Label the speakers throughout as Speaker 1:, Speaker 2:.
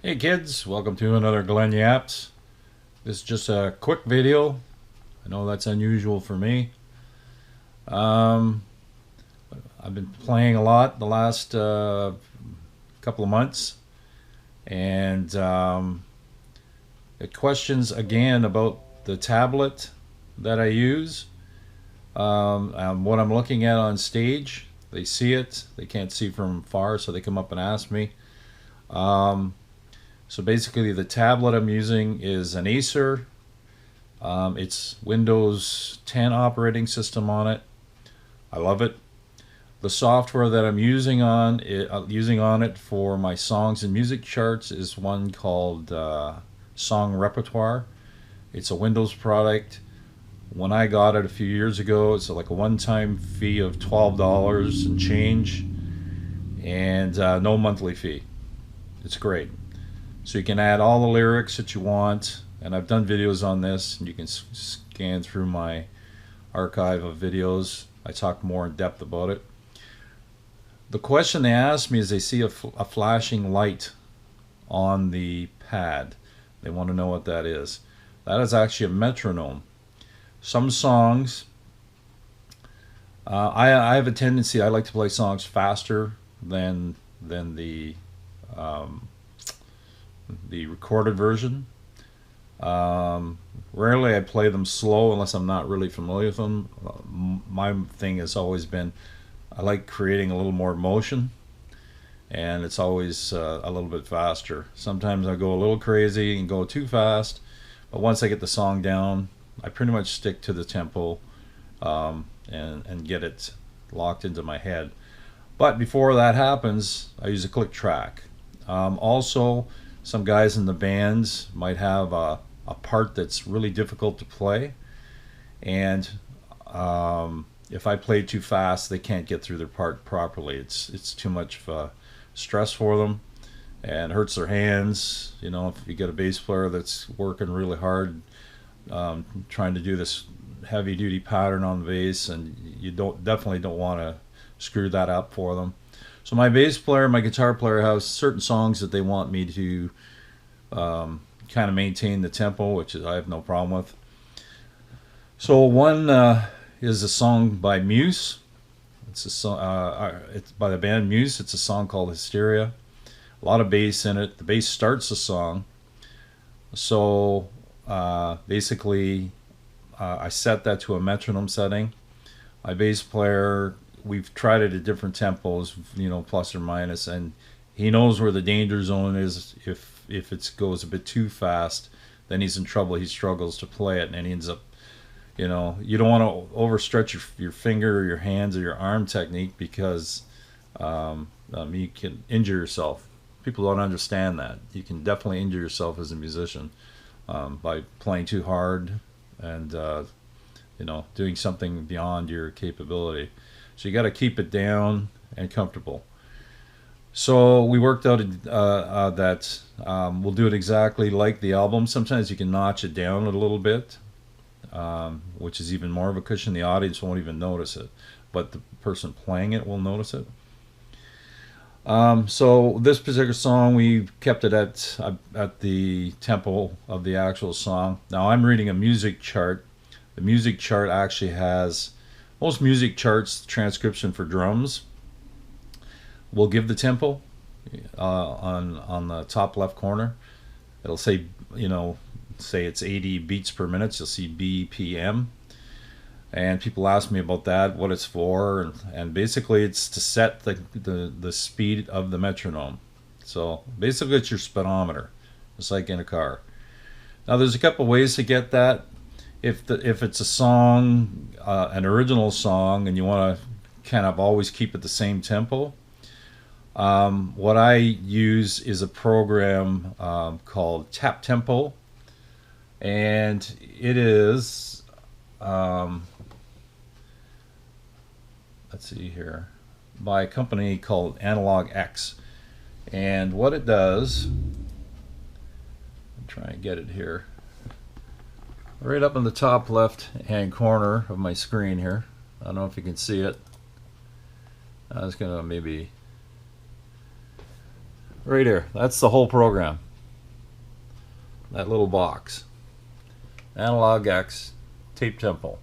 Speaker 1: Hey kids, welcome to another GLEN YAPS. This is just a quick video. I know that's unusual for me. Um, I've been playing a lot the last couple of months, and it questions again about the tablet that I use. What I'm looking at on stage, they see it. They can't see from far, so they come up and ask me. Um, So basically the tablet I'm using is an Acer. It's Windows 10 operating system on it. I love it. The software that I'm using on it for my songs and music charts is one called Song Repertoire. It's a Windows product. When I got it a few years ago, it's like a one-time fee of $12 and change, and no monthly fee. It's great. So you can add all the lyrics that you want, and I've done videos on this, and you can scan through my archive of videos. I talk more in depth about it. The question they ask me is they see a flashing light on the pad. They want to know what that is. That is actually a metronome. Some songs, I have a tendency, I like to play songs faster than um, the recorded version. Rarely I play them slow unless I'm not really familiar with them. My thing has always been I like creating a little more motion, and it's always a little bit faster. Sometimes I go a little crazy and go too fast, but once I get the song down, I pretty much stick to the tempo and get it locked into my head. But before that happens, I use a click track. Also, some guys in the bands might have a part that's really difficult to play, and if I play too fast, they can't get through their part properly. It's too much stress for them, and hurts their hands. You know, if you get a bass player that's working really hard, trying to do this heavy-duty pattern on the bass, and you definitely don't want to screw that up for them. So my bass player, my guitar player have certain songs that they want me to kind of maintain the tempo, which I have no problem with. So one is a song by Muse. It's a song. It's by the band Muse. It's a song called Hysteria. A lot of bass in it. The bass starts the song. So basically, I set that to a metronome setting. My bass player, we've tried it at different tempos, plus or minus, and he knows where the danger zone is. If it goes a bit too fast, then he's in trouble. He struggles to play it, and he ends up, you don't want to overstretch your finger or your hands or your arm technique, because you can injure yourself. People don't understand that. You can definitely injure yourself as a musician by playing too hard and doing something beyond your capability. So you got to keep it down and comfortable. So we worked out that we'll do it exactly like the album. Sometimes you can notch it down a little bit, which is even more of a cushion. The audience won't even notice it, but the person playing it will notice it. So this particular song, we kept it at the tempo of the actual song. Now I'm reading a music chart. The music chart actually has, most music charts, transcription for drums will give the tempo on the top left corner. It'll say, say it's 80 beats per minute. You'll see BPM. And people ask me about that, what it's for, and basically it's to set the speed of the metronome. So basically it's your speedometer, just like in a car. Now there's a couple ways to get that. If it's a song, an original song, and you want to kind of always keep it the same tempo, what I use is a program called Tap Tempo, and it is let's see here, by a company called Analog X. And what it does, I'm trying to get it here, right up in the top left hand corner of my screen here. I don't know if you can see it. I was gonna maybe right here. That's the whole program. that little box. Analog X, tape tempo.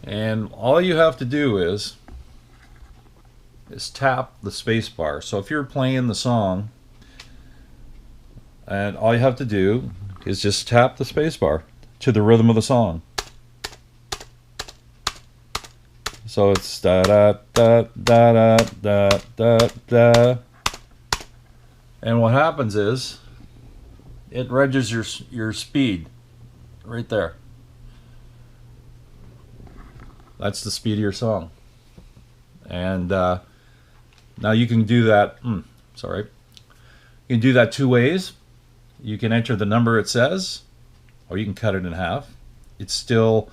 Speaker 1: And all you have to do is tap the space bar. So if you're playing the song, and all you have to do is just tap the space bar to the rhythm of the song. So it's da da da da da da da da. And what happens is it registers your speed right there. That's the speed of your song. And now you can do that. Sorry. You can do that two ways. You can enter the number it says, or you can cut it in half. It's still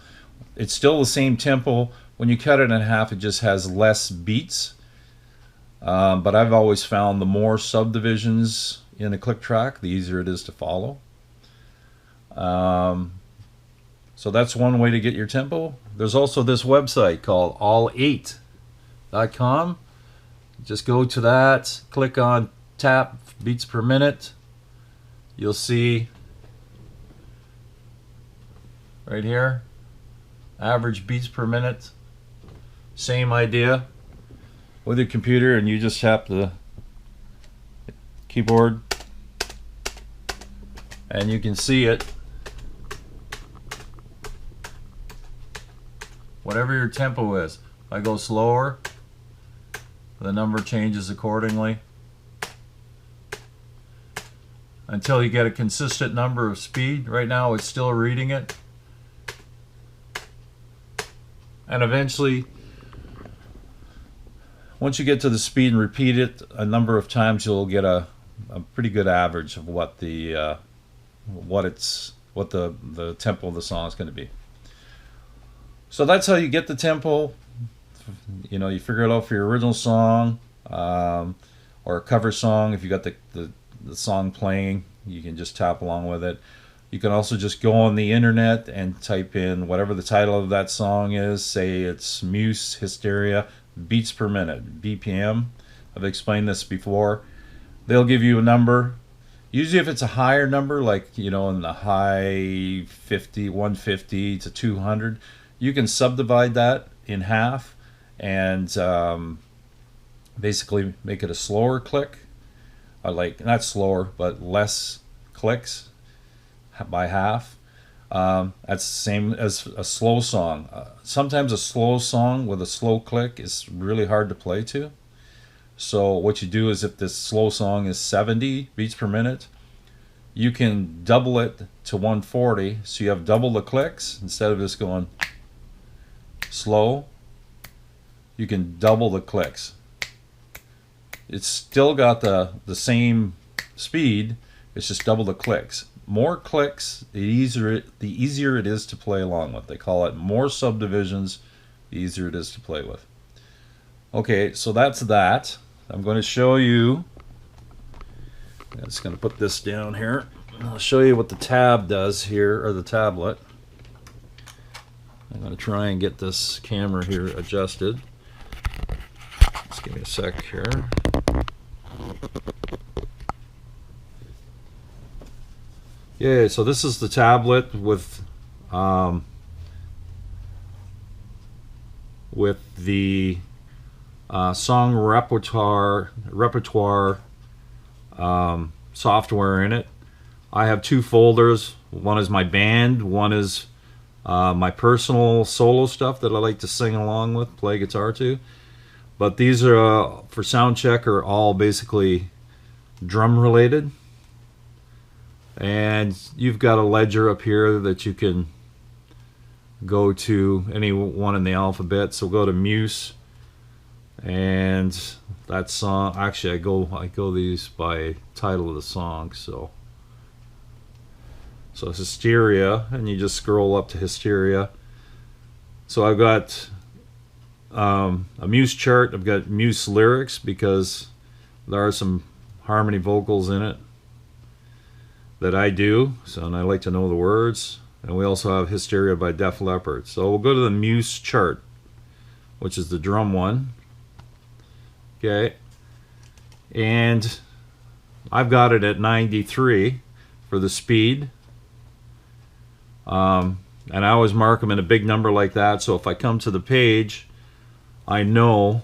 Speaker 1: the same tempo. When you cut it in half, it just has less beats. But I've always found the more subdivisions in a click track, the easier it is to follow. So that's one way to get your tempo. There's also this website called all8.com. Just go to that, click on tap beats per minute. You'll see right here, average beats per minute. Same idea with your computer, and you just tap the keyboard and you can see it. Whatever your tempo is. If I go slower, the number changes accordingly until you get a consistent number of speed. Right now it's still reading it, and eventually once you get to the speed and repeat it a number of times, you'll get a pretty good average of what the tempo of the song is going to be. So that's how you get the tempo. You know, you figure it out for your original song, or a cover song. If you got the song playing, you can just tap along with it. You can also just go on the internet and type in whatever the title of that song is. Say it's Muse Hysteria beats per minute, BPM. I've explained this before. They'll give you a number. Usually if it's a higher number, like, you know, in the high 50, 150 to 200, you can subdivide that in half and basically make it a slower click. Like, not slower, but less clicks by half. That's the same as a slow song. Sometimes a slow song with a slow click is really hard to play to. So what you do is, if this slow song is 70 beats per minute, you can double it to 140, so you have double the clicks. Instead of just going slow, you can double the clicks. It's still got the same speed, it's just double the clicks. More clicks, the easier it is to play along with. They call it more subdivisions, the easier it is to play with. Okay, so that's that. I'm going to show you, I'm just going to put this down here. I'll show you what the tab does here, or the tablet. I'm going to try and get this camera here adjusted. Just give me a sec here. Yeah, so this is the tablet with the song repertoire software in it. I have two folders. One is my band, one is my personal solo stuff that I like to sing along with, play guitar to. But these are for sound check, are all basically drum related. And you've got a ledger up here that you can go to, any one in the alphabet. So go to Muse, and that song, actually I go these by title of the song. So it's Hysteria, and you just scroll up to Hysteria. So I've got a Muse chart. I've got Muse lyrics, because there are some harmony vocals in it that I do, and I like to know the words. And we also have Hysteria by Def Leppard. So we'll go to the Muse chart, which is the drum one. Okay, and I've got it at 93 for the speed. And I always mark them in a big number like that, so if I come to the page, I know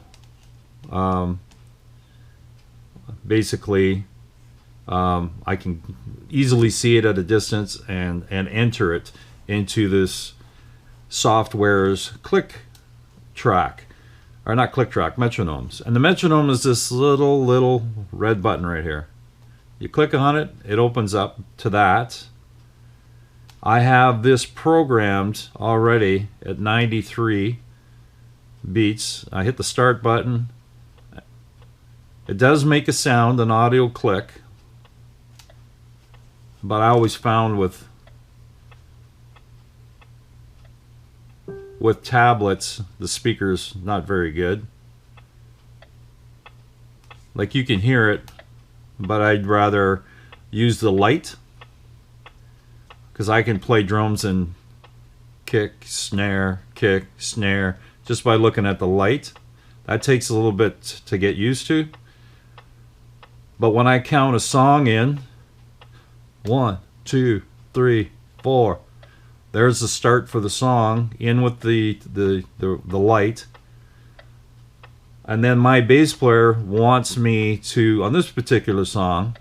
Speaker 1: basically I can easily see it at a distance and enter it into this software's click track, or not click track, metronomes. And the metronome is this little red button right here. You click on it, it opens up to that. I have this programmed already at 93 beats. I hit the start button. It does make a sound, an audio click, but I always found with tablets, the speaker's not very good. Like, you can hear it, but I'd rather use the light, because I can play drums and kick, snare, just by looking at the light. That takes a little bit to get used to. But when I count a song in, 1, 2, 3, 4, there's the start for the song, in with the light. And then my bass player wants me to, on this particular song,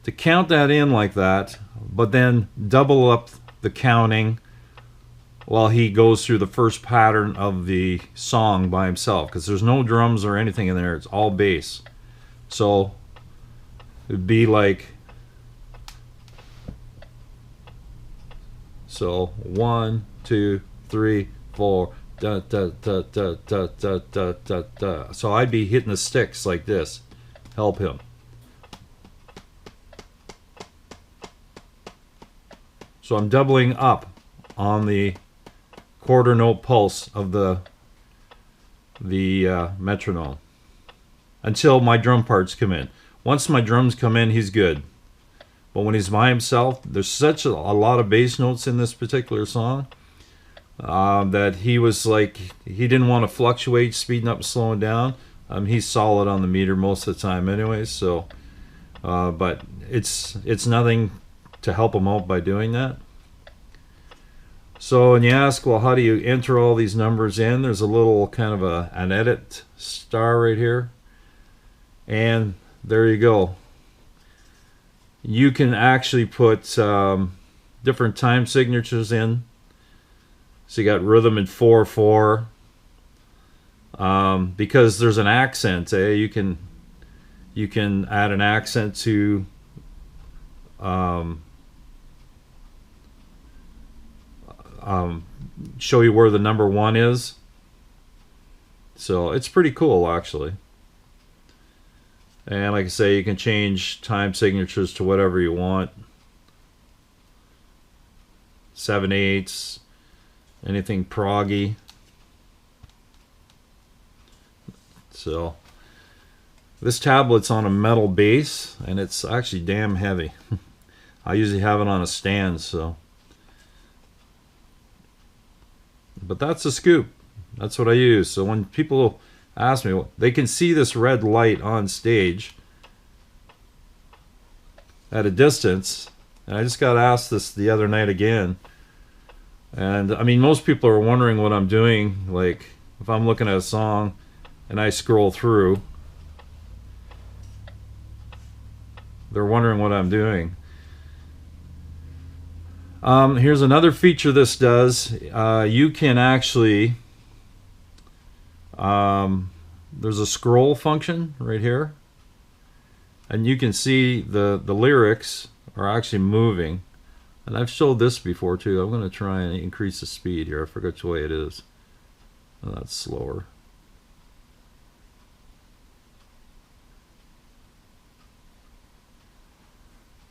Speaker 1: to count that in like that, but then double up the counting while he goes through the first pattern of the song by himself, because there's no drums or anything in there, it's all bass. So it'd be like, so 1, 2, 3, 4, da da da da da da da da da. So I'd be hitting the sticks like this, help him. So I'm doubling up on the quarter note pulse of the metronome until my drum parts come in. Once my drums come in, he's good. But when he's by himself, there's such a lot of bass notes in this particular song that he was like, he didn't want to fluctuate, speeding up and slowing down. He's solid on the meter most of the time anyway, so but it's nothing to help him out by doing that. So when you ask, well, how do you enter all these numbers in? There's a little kind of an edit star right here, and there you go. You can actually put different time signatures in. So you got rhythm in 4/4. Because there's an accent, you can add an accent to show you where the number 1 is. So it's pretty cool, actually. And like I say, you can change time signatures to whatever you want. 7/8, anything proggy. So this tablet's on a metal base, and it's actually damn heavy. I usually have it on a stand, so. But that's a scoop. That's what I use. So when people ask me, they can see this red light on stage at a distance. And I just got asked this the other night again. And I mean, most people are wondering what I'm doing. Like, if I'm looking at a song and I scroll through, they're wondering what I'm doing. Here's another feature this does. You can actually, there's a scroll function right here, and you can see the lyrics are actually moving. And I've showed this before too. I'm going to try and increase the speed here. I forget which way it is. Oh, that's slower.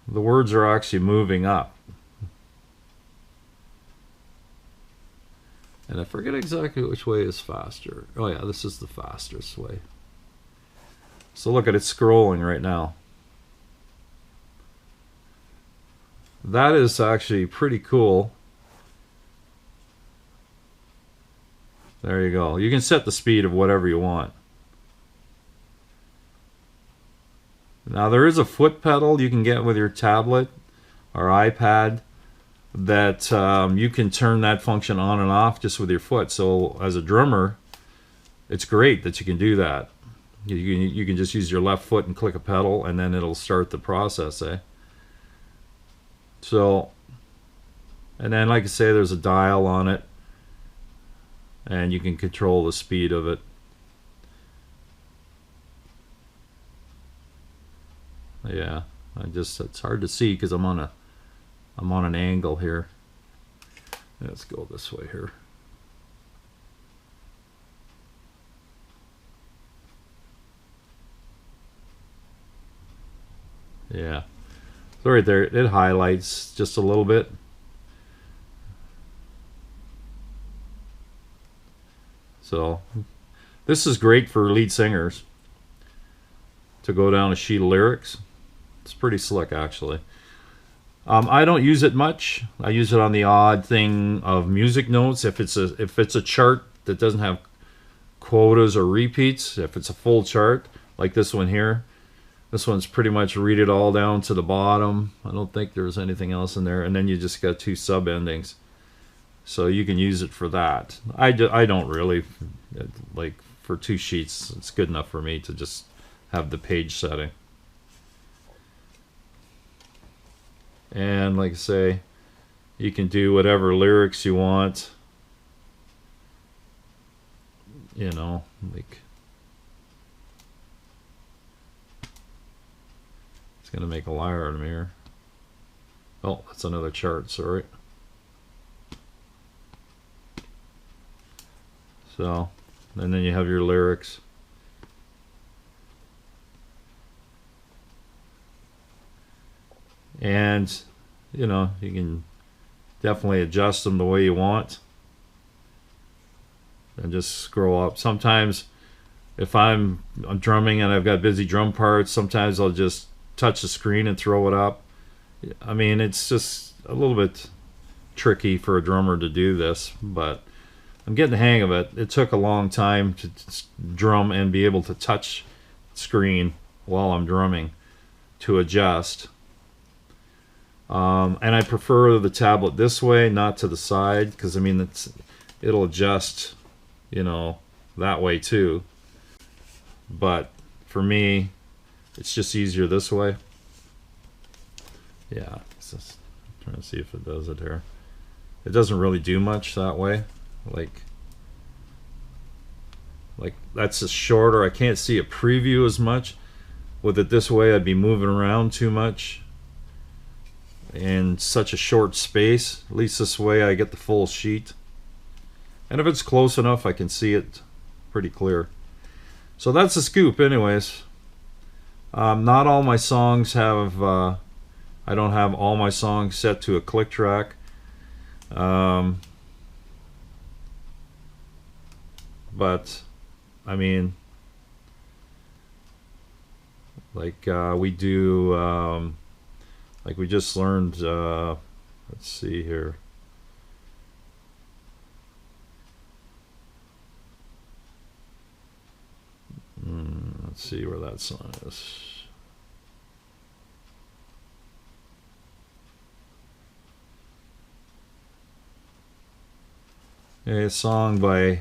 Speaker 1: The words are actually moving up. And I forget exactly which way is faster. Oh yeah, this is the fastest way. So look at it scrolling right now. That is actually pretty cool. There you go. You can set the speed of whatever you want. Now there is a foot pedal you can get with your tablet or iPad that you can turn that function on and off just with your foot. So as a drummer, it's great that you can do that. You can just use your left foot and click a pedal, and then it'll start the process, eh? So, and then like I say, there's a dial on it, and you can control the speed of it. Yeah, it's hard to see because I'm on an angle here. Let's go this way here. Yeah, so right there it highlights just a little bit. So this is great for lead singers to go down a sheet of lyrics. It's pretty slick, actually. I don't use it much. I use it on the odd thing of music notes. If it's a chart that doesn't have quotas or repeats, if it's a full chart like this one here, this one's pretty much read it all down to the bottom. I don't think there's anything else in there, and then you just got 2 sub endings, so you can use it for that. I don't really like, for 2 sheets. It's good enough for me to just have the page setting. And like I say, you can do whatever lyrics you want. You know, like, it's gonna make a liar out of me here. Oh, that's another chart, sorry. So, and then you have your lyrics. And, you know, you can definitely adjust them the way you want. And just scroll up. Sometimes, if I'm drumming and I've got busy drum parts, sometimes I'll just touch the screen and throw it up. I mean, it's just a little bit tricky for a drummer to do this, but I'm getting the hang of it. It took a long time to drum and be able to touch the screen while I'm drumming to adjust. And I prefer the tablet this way, not to the side, because I mean it'll adjust, you know, that way too. But for me, it's just easier this way. Yeah, just trying to see if it does it here. It doesn't really do much that way. Like that's just shorter. I can't see a preview as much. With it this way, I'd be moving around too much in such a short space. At least this way I get the full sheet. And if it's close enough, I can see it pretty clear. So that's the scoop anyways. Not all my songs have, I don't have all my songs set to a click track. But, I mean, like we do, like we just learned, let's see here. Let's see where that song is. A song by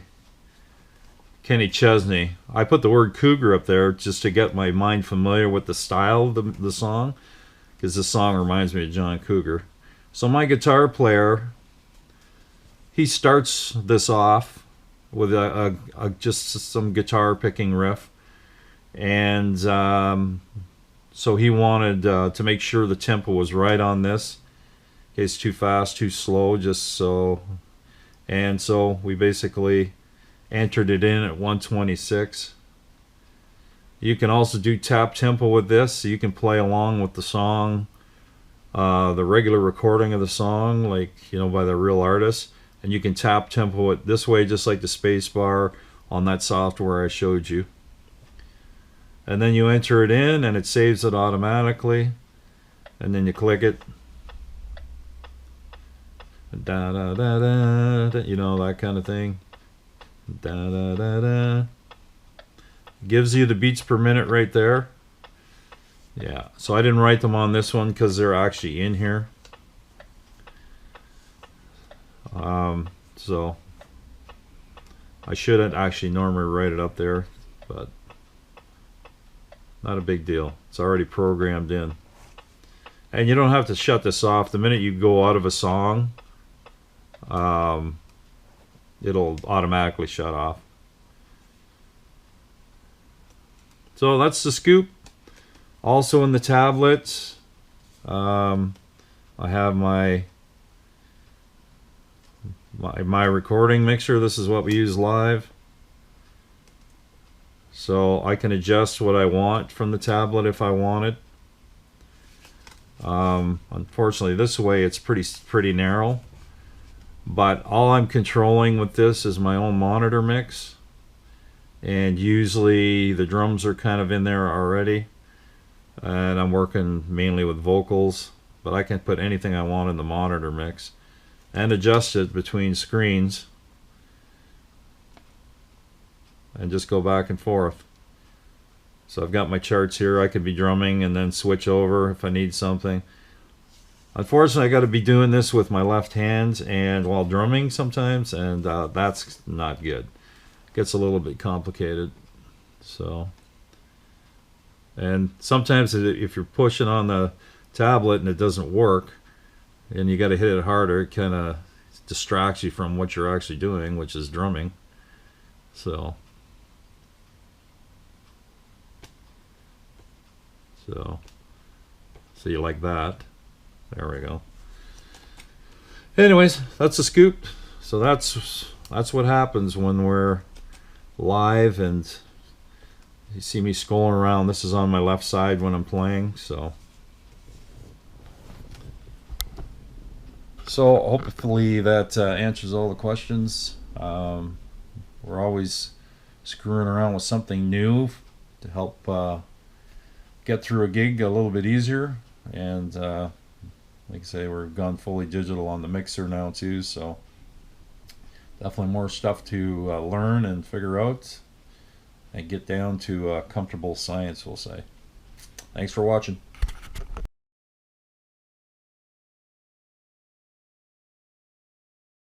Speaker 1: Kenny Chesney. I put the word cougar up there just to get my mind familiar with the style of the song, because this song reminds me of John Cougar. So my guitar player, he starts this off with just some guitar picking riff, and so he wanted to make sure the tempo was right on this, in case too fast, too slow, just so. And so we basically entered it in at 126. You can also do tap tempo with this, so you can play along with the song, the regular recording of the song, like, you know, by the real artist, and you can tap tempo it this way, just like the space bar on that software I showed you. And then you enter it in, and it saves it automatically, and then you click it. Da da da da, you know, that kind of thing. Da da da da. Gives you the beats per minute right there. Yeah, so I didn't write them on this one because they're actually in here. So I shouldn't actually normally write it up there, but not a big deal. It's already programmed in. And you don't have to shut this off. The minute you go out of a song, it'll automatically shut off. So that's the scoop. Also in the tablet, I have my recording mixer. This is what we use live. So I can adjust what I want from the tablet if I want it. Unfortunately, this way it's pretty narrow. But all I'm controlling with this is my own monitor mix. And usually the drums are kind of in there already. And I'm working mainly with vocals. But I can put anything I want in the monitor mix. And adjust it between screens. And just go back and forth. So I've got my charts here. I could be drumming and then switch over if I need something. Unfortunately, I got to be doing this with my left hand and while drumming sometimes, and that's not good. It gets a little bit complicated. So, and sometimes if you're pushing on the tablet and it doesn't work, and you got to hit it harder, it kind of distracts you from what you're actually doing, which is drumming. So you like that. There we go. Anyways, that's a scoop. So that's what happens when we're live and you see me scrolling around. This is on my left side when I'm playing. So hopefully that answers all the questions. We're always screwing around with something new to help get through a gig a little bit easier. And like I say, we're gone fully digital on the mixer now too, so definitely more stuff to learn and figure out and get down to comfortable science, we'll say. Thanks for watching.